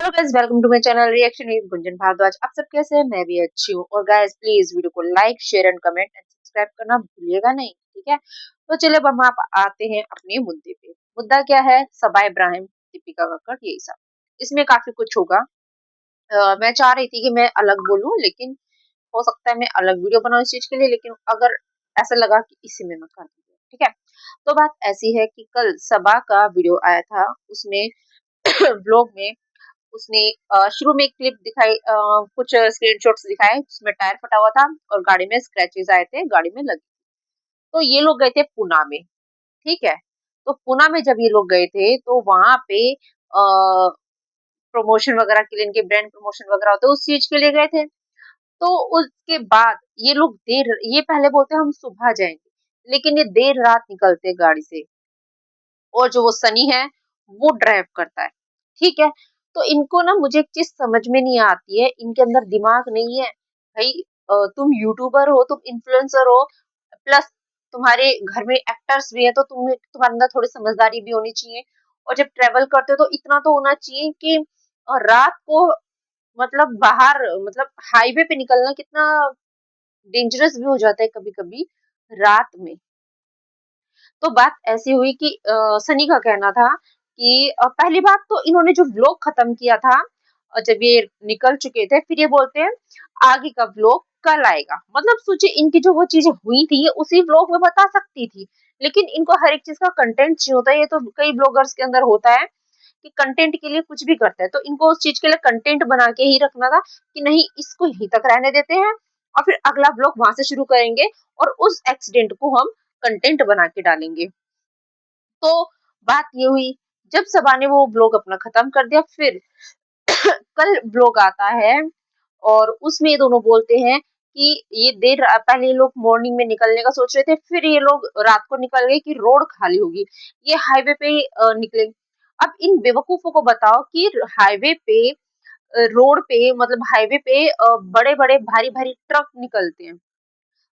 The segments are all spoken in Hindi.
Hello guys, welcome to my channel reaction with Gunjan Bhardwaj. आप सब कैसे हैं? मैं भी अच्छी हूँ। और गाइस प्लीज वीडियो को like share and comment and subscribe करना भूलिएगा नहीं, ठीक है? तो चलिए अब हम आप आते हैं अपने मुद्दे पे। मुद्दा क्या है? सबा इब्राहिम, दीपिका कक्कड़, यही सब। इसमें काफी कुछ होगा। मैं चाह रही थी कि मैं अलग बोलूं, लेकिन हो सकता है मैं अलग वीडियो बनाऊं इस चीज के लिए, लेकिन अगर ऐसा लगा कि इसी में मैं कर दूंगी, ठीक है? तो बात ऐसी है कि कल सबा का वीडियो आया था, उसमें ब्लॉग में उसने शुरू में एक क्लिप दिखाई, कुछ स्क्रीनशॉट्स दिखाए जिसमें टायर फटा हुआ था और गाड़ी में स्क्रैचेस आए थे, गाड़ी में लगे। तो ये लोग गए थे पूना में, ठीक है? तो पूना में जब ये लोग गए थे तो वहां पे प्रमोशन वगैरह के लिए, इनके ब्रांड प्रमोशन वगैरह होते उस चीज के लिए गए थे। तो उसके बाद ये पहले बोलते हैं हम सुबह जाएंगे, लेकिन ये देर रात निकलते गाड़ी से। और जो वो सनी है वो ड्राइव करता है, ठीक है? तो इनको ना, मुझे एक चीज समझ में नहीं आती है, इनके अंदर दिमाग नहीं है भाई। तुम यूट्यूबर हो, तुम इन्फ्लुएंसर हो, प्लस तुम्हारे घर में एक्टर्स भी है, तो तुम्हारे अंदर थोड़ी समझदारी भी होनी चाहिए। और जब ट्रेवल करते हो तो इतना तो होना चाहिए कि रात को, मतलब बाहर, मतलब हाईवे पे निकलना कितना डेंजरस भी हो जाता है कभी कभी रात में। तो बात ऐसी हुई कि सनी का कहना था कि पहली बात तो इन्होंने जो व्लॉग खत्म किया था, जब ये निकल चुके थे, फिर ये बोलते हैं आगे का व्लॉग कल आएगा। मतलब सोचिए, इनकी जो वो चीजें हुई थी ये उसी व्लॉग में बता सकती थी, लेकिन इनको हर एक चीज का कंटेंट चाहिए होता है। ये तो कई ब्लॉगर्स के अंदर होता है कि कंटेंट के लिए कुछ भी करते हैं, तो इनको उस चीज के लिए कंटेंट बना के ही रखना था कि नहीं, इसको यहीं तक रहने देते हैं और फिर अगला ब्लॉग वहां से शुरू करेंगे और उस एक्सीडेंट को हम कंटेंट बना के डालेंगे। तो बात ये हुई, जब सबा ने वो ब्लॉग अपना खत्म कर दिया, फिर कल ब्लॉग आता है और उसमें ये दोनों बोलते हैं कि पहले ये लोग मॉर्निंग में निकलने का सोच रहे थे, फिर ये लोग रात को निकल गए कि रोड खाली होगी, ये हाईवे पे निकले। अब इन बेवकूफों को बताओ कि हाईवे पे, रोड पे, मतलब हाईवे पे बड़े बड़े भारी भारी ट्रक निकलते हैं।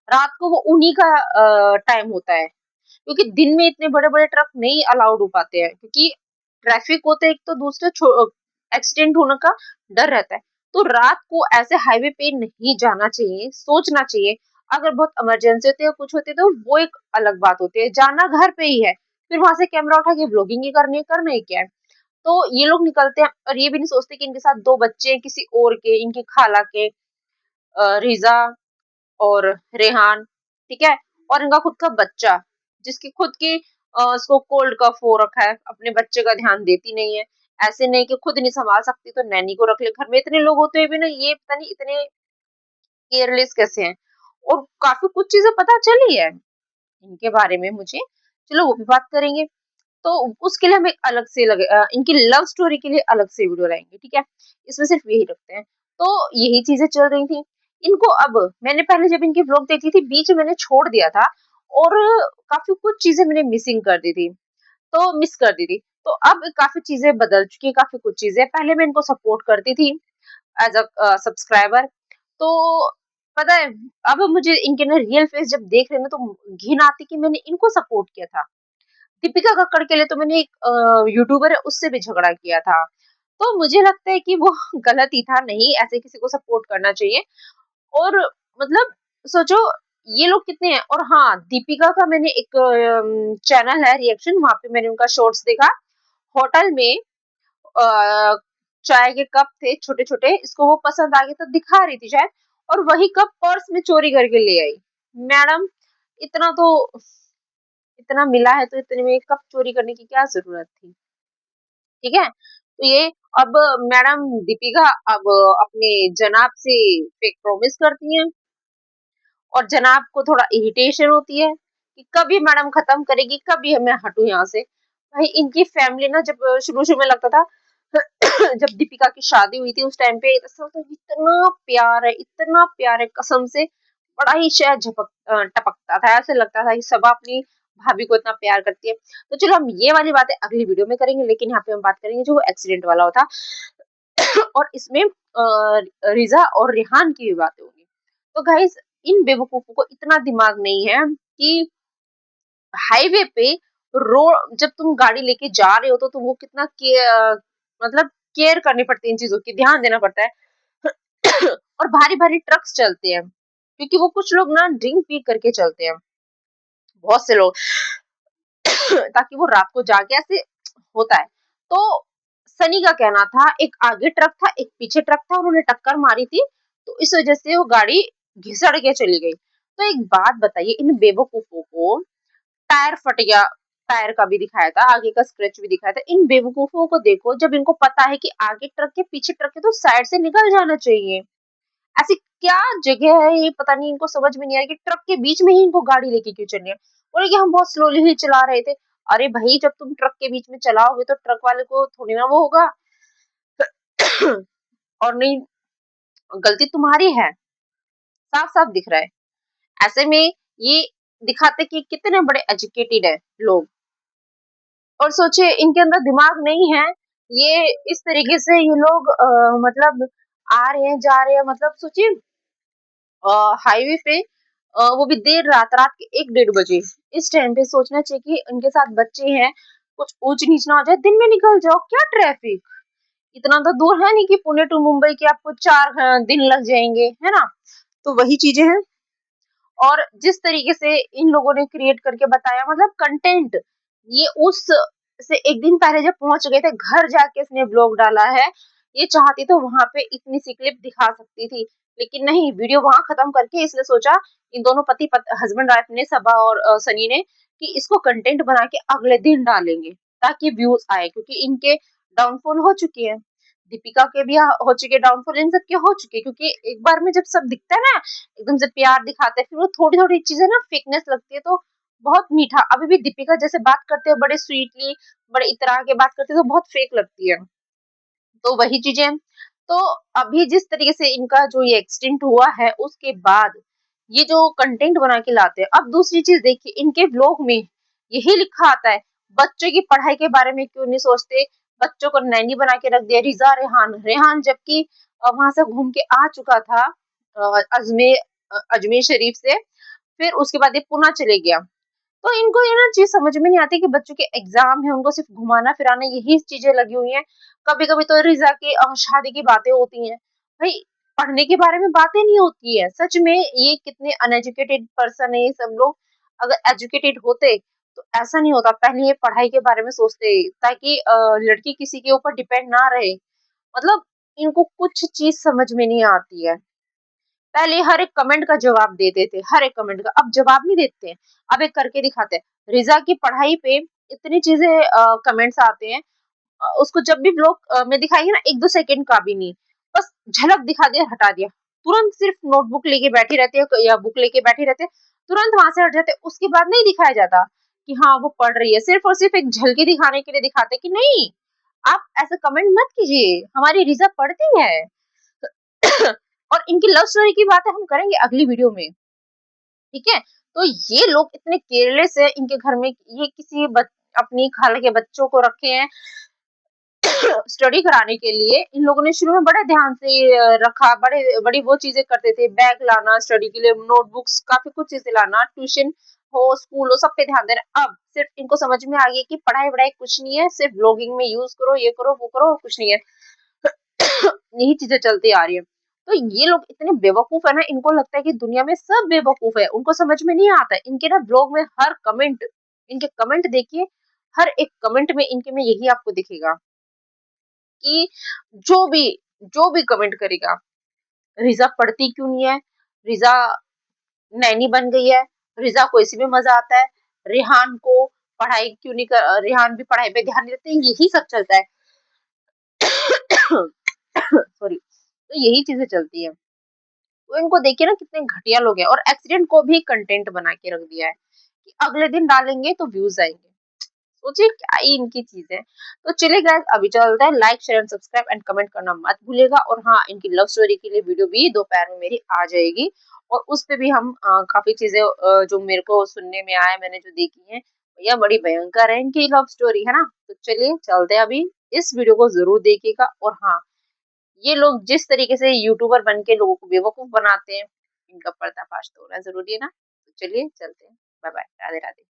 रात को वो उन्हीं का टाइम होता है, क्योंकि दिन में इतने बड़े बड़े ट्रक नहीं अलाउड हो पाते हैं, क्योंकि ट्रैफिक होते हैं एक, तो दूसरे एक्सीडेंट होने का डर रहता है। तो रात को ऐसे हाईवे पे नहीं जाना चाहिए, सोचना चाहिए। अगर बहुत इमरजेंसी होती है, कुछ होती है, तो वो एक अलग बात होती है। जाना घर पे ही है, फिर वहां से कैमरा उठा के व्लॉगिंग ही करनी है, करना ही क्या है? तो ये लोग निकलते हैं और ये भी नहीं सोचते कि इनके साथ दो बच्चे हैं किसी और के, इनकी खाला के, रिजा और रेहान, ठीक है? और इनका खुद का बच्चा, जिसकी खुद की उसको कोल्ड कफ हो रखा है, अपने बच्चे का ध्यान देती नहीं है। ऐसे नहीं कि खुद नहीं संभाल सकती तो नैनी को रख ले। घर में इतने लोग होते हुए भी ना, ये पता नहीं इतने केयरलेस कैसे हैं। और काफी कुछ चीजें पता चली है इनके बारे में मुझे, चलो वो भी बात करेंगे। तो उसके लिए हम एक अलग से इनकी लव स्टोरी के लिए अलग से वीडियो लाएंगे, ठीक है? इसमें सिर्फ यही रखते हैं। तो यही चीजें चल रही थी इनको। अब मैंने पहले जब इनकी व्लॉग देखी थी, बीच में मैंने छोड़ दिया था और काफी कुछ चीजें मैंने मिसिंग कर दी थी, तो मिस कर दी थी। तो अब काफी चीजें बदल चुकी है, काफी कुछ चीजें। पहले मैं इनको सपोर्ट करती थी एज अ सब्सक्राइबर, तो पता है, अब मुझे इनके ना रियल फेस जब देख रहे ना, तो घिन आती कि मैंने इनको सपोर्ट किया था। दीपिका कक्कड़ के लिए तो मैंने एक यूट्यूबर है उससे भी झगड़ा किया था। तो मुझे लगता है कि वो गलत ही था, नहीं ऐसे किसी को सपोर्ट करना चाहिए। और मतलब सोचो, ये लोग कितने हैं। और हाँ, दीपिका का मैंने एक चैनल है रिएक्शन, वहां पे मैंने उनका शॉर्ट्स देखा। होटल में अ, चाय के कप थे छोटे छोटे, इसको वो पसंद आ गए तो दिखा रही थी शायद, और वही कप पर्स में चोरी करके ले आई। मैडम, इतना तो, इतना मिला है तो इतने में कप चोरी करने की क्या जरूरत थी? ठीक है? तो ये, अब मैडम दीपिका अब अपने जनाब से फेक प्रॉमिस करती हैं, और जनाब को थोड़ा इरिटेशन होती है कि कभी मैडम खत्म करेगी, कभी मैं हटूं यहाँ से। भाई इनकी फैमिली ना, जब शुरू शुरू में लगता था जब दीपिका की शादी हुई थी उस टाइम पे, ऐसा तो इतना प्यार है, इतना प्यार है, कसम से बड़ा ही शायद टपकता था। ऐसे लगता था कि सब अपनी भाभी को इतना प्यार करती है। तो चलो हम ये वाली बातें अगली वीडियो में करेंगे, लेकिन यहाँ पे हम बात करेंगे जो एक्सीडेंट वाला होता। और इसमें रिजा और रेहान की भी बातें होंगी। तो गाइस, इन बेवकूफों को इतना दिमाग नहीं है कि हाईवे पे, रोड जब तुम गाड़ी लेके जा रहे हो तो तुम वो कितना मतलब केयर करनी पड़ती है इन चीज़ों की, ध्यान देना पड़ता है। और भारी-भारी ट्रक्स चलते हैं, क्योंकि वो कुछ लोग ना ड्रिंक पी करके चलते हैं, बहुत से लोग। ताकि वो रात को जाके ऐसे होता है। तो सनी का कहना था एक आगे ट्रक था, एक पीछे ट्रक था, उन्होंने टक्कर मारी थी, तो इस वजह से वो गाड़ी घिसड़ के चली गई। तो एक बात बताइए, इन बेवकूफों को टायर फट गया, टायर का भी दिखाया था, आगे का स्क्रैच भी दिखाया था। इन बेवकूफों को देखो, जब इनको पता है कि आगे ट्रक के पीछे ट्रक है तो साइड से निकल जाना चाहिए। ऐसी क्या जगह है ये, पता नहीं, इनको समझ में नहीं आ रहा कि ट्रक के बीच में ही इनको गाड़ी लेके क्यों चलनी है। बोले कि हम बहुत स्लोली ही चला रहे थे। अरे भाई, जब तुम ट्रक के बीच में चलाओगे तो ट्रक वाले को थोड़ी ना वो होगा। और नहीं, गलती तुम्हारी है, साफ साफ दिख रहा है। ऐसे में ये दिखाते कि कितने बड़े एजुकेटेड है लोग। और सोचिए, इनके अंदर दिमाग नहीं है, ये इस तरीके से ये लोग मतलब आ रहे हैं जा रहे हैं, मतलब सोचिए हाईवे पे, वो भी देर रात, रात के 1 डेढ़ बजे। इस टाइम पे सोचना चाहिए कि उनके साथ बच्चे हैं, कुछ ऊंच नीच ना हो जाए, दिन में निकल जाओ, क्या ट्रैफिक। इतना तो दूर है नहीं कि पुणे टू मुंबई के आपको 4 दिन लग जाएंगे, है ना। तो वही चीजें हैं। और जिस तरीके से इन लोगों ने क्रिएट करके बताया, मतलब कंटेंट, ये उस से एक दिन पहले जब पहुंच गए थे, घर जाके इसने ब्लॉग डाला है। ये चाहती तो वहां पे इतनी सी क्लिप दिखा सकती थी, लेकिन नहीं, वीडियो वहां खत्म करके इसने सोचा, इन दोनों हस्बैंड वाइफ ने, सबा और सनी ने, कि इसको कंटेंट बना के अगले दिन डालेंगे ताकि व्यूज आए, क्योंकि इनके डाउनफॉल हो चुके हैं। दीपिका के भी हो चुके डाउनफॉल, इन सबके हो चुके, क्योंकि एक बार में जब सब दिखता है ना, एकदम से प्यार दिखाते हैं, फिर वो थोड़ी थोड़ी चीजें ना फेकनेस लगती है, तो बहुत मीठा। अभी भी दीपिका जैसे बात करते हैं बड़े स्वीटली, बड़े इतरा के बात करते हैं, तो बहुत फेक लगती है। तो वही चीजें। तो अभी जिस तरीके से इनका जो ये एक्सीडेंट हुआ है, उसके बाद ये जो कंटेंट बना के लाते हैं। अब दूसरी चीज देखिए, इनके ब्लॉग में यही लिखा आता है, बच्चों की पढ़ाई के बारे में क्यों नहीं सोचते, बच्चों को नैनी बना के रख दिया। रिजा, रेहान, रेहान जबकि वहां से घूम के आ चुका था अजमेर शरीफ से, फिर उसके बाद ये पुणे चले गया। तो इनको ये ना चीज समझ में नहीं आती कि बच्चों के एग्जाम है, उनको सिर्फ घुमाना फिराना यही चीजें लगी हुई हैं। कभी कभी तो रिजा की शादी की बातें होती हैं, भाई पढ़ने के बारे में बातें नहीं होती है। सच में ये कितने अनएजुकेटेड पर्सन है ये सब लोग। अगर एजुकेटेड होते तो ऐसा नहीं होता, पहले ये पढ़ाई के बारे में सोचते, ताकि लड़की किसी के ऊपर डिपेंड ना रहे। मतलब इनको कुछ चीज समझ में नहीं आती है। पहले हर एक कमेंट का जवाब देते थे, हर एक कमेंट का, अब जवाब नहीं देते हैं। अब एक करके दिखाते हैं। रिजा की पढ़ाई पे इतनी चीजें कमेंट्स आते हैं, उसको जब भी ब्लॉग में दिखाएंगे ना, 1-2 सेकंड का भी नहीं, बस झलक दिखा दिया, हटा दिया, तुरंत सिर्फ नोटबुक लेके बैठी रहती है या बुक लेके बैठी रहते हैं, तुरंत वहां से हट जाते हैं। उसके बाद नहीं दिखाया जाता कि हाँ वो पढ़ रही है, सिर्फ और सिर्फ एक झलकी दिखाने के लिए दिखाते कि नहीं, आप ऐसे कमेंट मत कीजिए, हमारी रिजा पढ़ती है। और इनकी लव स्टोरी की बातें हम करेंगे अगली वीडियो में, ठीक है। तो ये लोग इतने केयरलेस है, इनके घर में ये किसी अपनी खाला के बच्चों को रखे हैं स्टडी कराने के लिए। इन लोगों ने शुरू में बड़े ध्यान से रखा, बड़े बड़ी वो चीजें करते थे, बैग लाना स्टडी के लिए, नोटबुक्स, काफी कुछ चीजें लाना, ट्यूशन हो, स्कूल हो, सब पे ध्यान देना। अब सिर्फ इनको समझ में आ गया कि पढ़ाई वढ़ाई कुछ नहीं है, सिर्फ ब्लॉगिंग में यूज करो, ये करो वो करो, और कुछ नहीं है। यही चीजें चलती आ रही है। तो ये लोग इतने बेवकूफ है ना, इनको लगता है कि दुनिया में सब बेवकूफ है, उनको समझ में नहीं आता है। इनके ना ब्लॉग में हर कमेंट, इनके कमेंट देखिए, हर एक कमेंट में इनके में यही आपको दिखेगा कि जो भी जो भी कमेंट करेगा, रिजा पढ़ती क्यों नहीं है, रिजा नैनी बन गई है, रिजा को इसी में मजा आता है, रेहान को पढ़ाई क्यों नहीं कर, रेहान भी पढ़ाई पे ध्यान नहीं देते, यही सब चलता है। सॉरी। तो यही चीजें चलती है। तो इनको देखिए ना, कितने घटिया लोग हैं, और एक्सीडेंट को भी कंटेंट बना के रख दिया है कि अगले दिन डालेंगे तो व्यूज आएंगे। सोचिए क्या ही इनकी चीज है। तो चलिए गाइस, अभी चलते हैं, like share and subscribe and comment करना मत भूलिएगा। और हाँ, इनकी लव स्टोरी के लिए वीडियो भी दोपहर में मेरी आ जाएगी, और उस पे भी हम काफी चीजें जो मेरे को सुनने में आया, मैंने जो देखी है, भैया बड़ी भयंकर है इनकी लव स्टोरी, है ना। तो चलिए चलते हैं, अभी इस वीडियो को जरूर देखिएगा। और हाँ, ये लोग जिस तरीके से यूट्यूबर बन के लोगों को बेवकूफ बनाते हैं, इनका पर्दाफाश तो होना जरूरी है ना। तो चलिए चलते हैं, बाय बाय, राधे राधे।